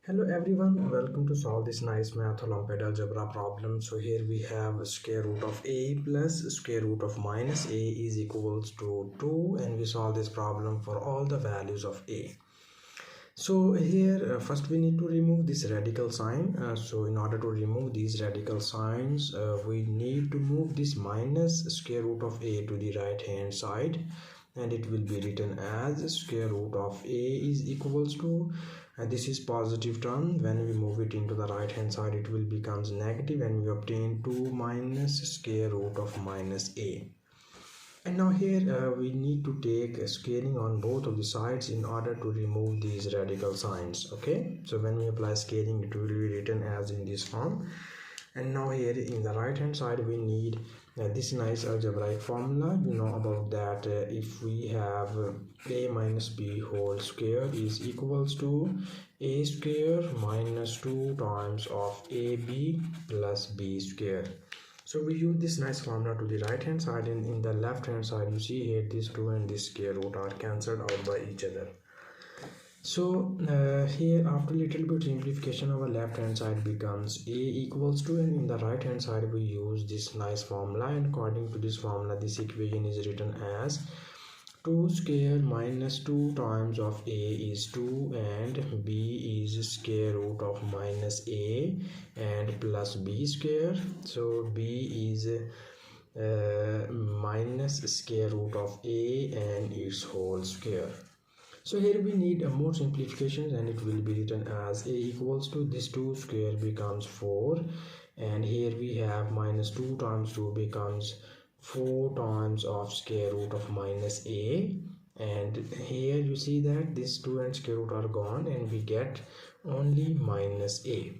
Hello everyone, welcome to solve this nice math Olympiad algebra problem. So here we have square root of a plus square root of minus a is equals to 2, and we solve this problem for all the values of a. So here first we need to remove this radical sign. So in order to remove these radical signs, we need to move this minus square root of a to the right hand side, and it will be written as square root of a is equals to, and this is positive term. When we move it into the right hand side, it will becomes negative, and we obtain 2 minus square root of minus a. And now here we need to take a scaling on both of the sides in order to remove these radical signs. Okay, so when we apply scaling, it will be written as in this form. And now here in the right hand side, we need this nice algebraic formula. You know about that. If we have a minus b whole square is equals to a square minus 2 times of ab plus b square. So we use this nice formula to the right hand side, and in the left hand side you see here these 2 and this square root are cancelled out by each other. So here after little bit simplification, our left hand side becomes a equals to, and in the right hand side we use this nice formula, and according to this formula this equation is written as 2 square minus 2 times of a is 2, and b is square root of minus a and plus b square. So b is minus square root of a and its whole square. So here we need more simplifications, and it will be written as a equals to this 2 square becomes 4, and here we have minus 2 times 2 becomes 4 times of square root of minus a, and here you see that this 2 and square root are gone, and we get only minus a.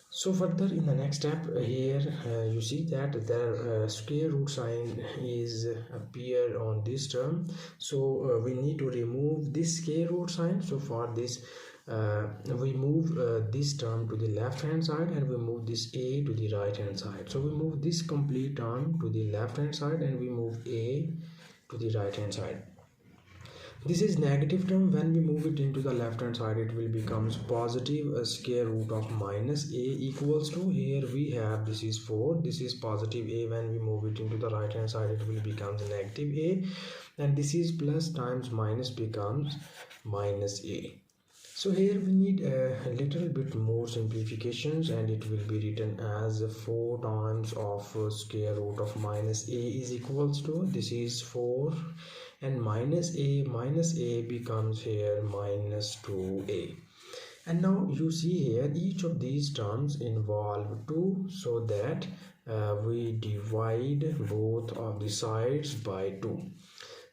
So further in the next step, here you see that the square root sign is appear on this term. So we need to remove this square root sign. So for this we move this term to the left hand side, and we move this a to the right hand side. So we move this complete term to the left hand side, and we move a to the right hand side. This is negative term. When we move it into the left hand side, it will becomes positive square root of minus a equals to, here we have this is 4, this is positive a. When we move it into the right hand side, it will becomes negative a, and this is plus times minus becomes minus a. So here we need a little bit more simplifications, and it will be written as 4 times of square root of minus a is equals to, this is 4, and minus a becomes here minus 2a. And now you see here each of these terms involve 2, so that we divide both of the sides by 2.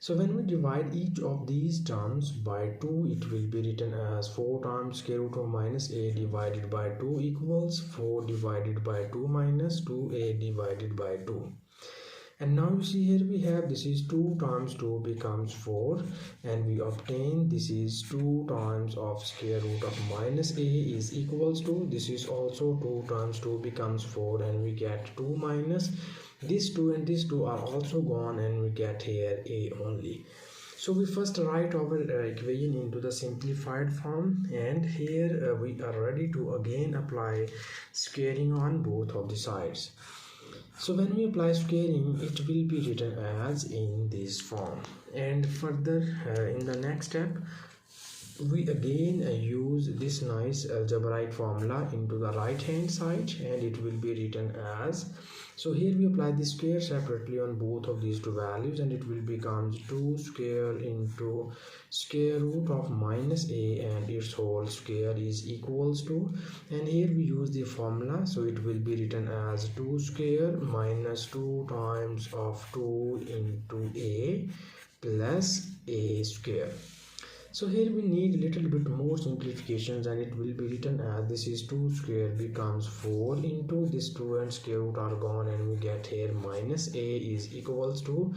So when we divide each of these terms by 2, it will be written as 4 times square root of minus a divided by 2 equals 4 divided by 2 minus 2a divided by 2. And now you see here we have this is 2 times 2 becomes 4, and we obtain this is 2 times of square root of minus a is equals to, this is also 2 times 2 becomes 4, and we get 2 minus this 2 and this 2 are also gone, and we get here a only. So we first write our equation into the simplified form, and here we are ready to again apply squaring on both of the sides. So when we apply squaring, it will be written as in this form. And further in the next step, we again use this nice algebraic formula into the right hand side, and it will be written as, so here we apply the square separately on both of these two values, and it will become 2 square into square root of minus a and its whole square is equals to, and here we use the formula, so it will be written as 2 square minus 2 times of 2 into a plus a square. So here we need a little bit more simplifications, and it will be written as this is 2 square becomes 4 into this 2 and square root are gone, and we get here minus a is equals to,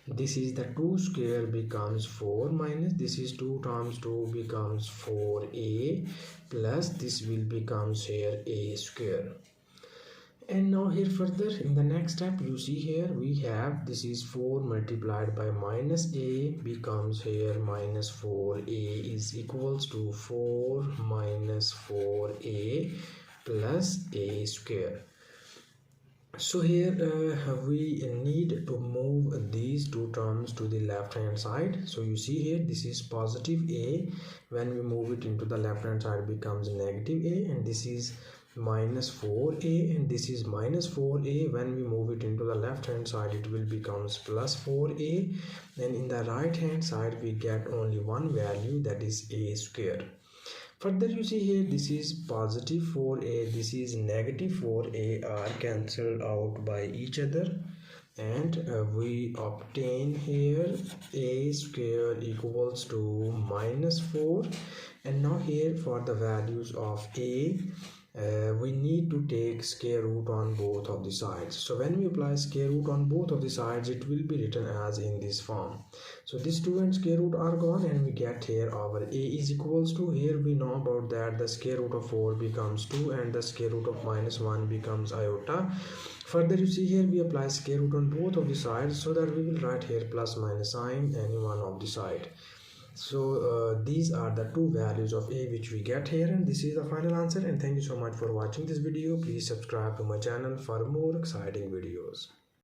this is the 2 square becomes 4 minus this is 2 times 2 becomes 4a plus this will becomes here a square. And now here further in the next step, you see here we have this is 4 multiplied by minus a becomes here minus 4a is equals to 4 minus 4 as a square. So here we need to move these two terms to the left hand side. So you see here, this is positive a. When we move it into the left hand side, becomes negative a, and this is minus 4a, and this is minus 4a. When we move it into the left hand side, it will becomes plus 4a, and in the right hand side we get only one value, that is a square. Further, you see here, this is positive 4a, this is negative 4a are cancelled out by each other, and we obtain here a square equals to minus 4. And now here, for the values of a, we need to take square root on both of the sides. So when we apply square root on both of the sides, it will be written as in this form. So this 2 and square root are gone, and we get here our a is equals to, here we know about that the square root of 4 becomes 2 and the square root of minus 1 becomes iota. Further, you see here, we apply square root on both of the sides, so that we will write here plus minus sign any one of the side. So these are the two values of a which we get here, and this is the final answer. And thank you so much for watching this video. Please subscribe to my channel for more exciting videos.